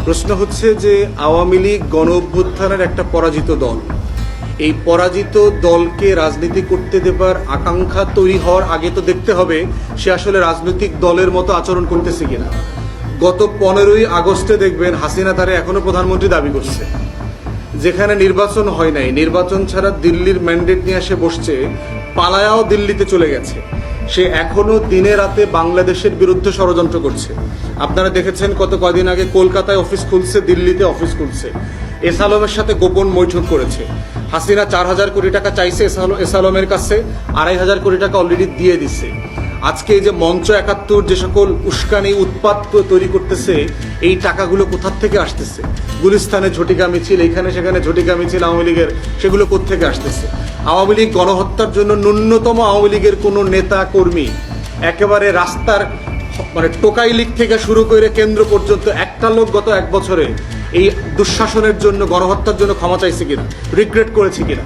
প্রশ্ন হচ্ছে যে আওয়ামী লীগ গণ অভ্যুত্থানের একটা পরাজিত দল, এই পরাজিত দলকে রাজনীতি করতে দেবার আকাঙ্ক্ষা তৈরি হওয়ার আগে তো দেখতে হবে সে আসলে রাজনৈতিক দলের মতো আচরণ করতেছে কিনা। গত 15ই আগস্টে দেখবেন হাসিনা তারে এখনো প্রধানমন্ত্রী দাবি করছে, যেখানে নির্বাচন হয় নাই, নির্বাচন ছাড়া দিল্লির ম্যান্ডেট নিয়ে এসে বসছে, পালায়াও দিল্লিতে চলে গেছে। সে এখনো দিনে রাতে বাংলাদেশের বিরুদ্ধে ষড়যন্ত্র করছে। আপনারা দেখেছেন কদিন আগে কলকাতায় অফিস খুলছে, দিল্লিতে অফিস খুলছে, এসালমের সাথে গোপন বৈঠক করেছে। হাসিনা 4,000 কোটি টাকা চাইছে এসালমের কাছে, 2,500 কোটি টাকা অলরেডি দিয়ে দিছে। আজকে এই যে মঞ্চ 71 যে সকল উস্কানি উৎপাত তৈরি করতেছে, এই টাকাগুলো কোথার থেকে আসতেছে? গুলিস্তানে ঝটিকা মিছিল, এখানে সেখানে ঝটিকা মিছিল আওয়ামী লীগের, সেগুলো কোত্থেকে আসতেছে? আওয়ামী লীগ গণহত্যার জন্য ন্যূনতম আওয়ামী লীগের কোনো নেতা কর্মী একেবারে রাস্তার মানে টোকাই লীগ থেকে শুরু করে কেন্দ্র পর্যন্ত একটা লোক গত 1 বছরে এই দুঃশাসনের জন্য গণহত্যার জন্য ক্ষমা চাইছে কিনা, রিগ্রেট করেছে কিনা?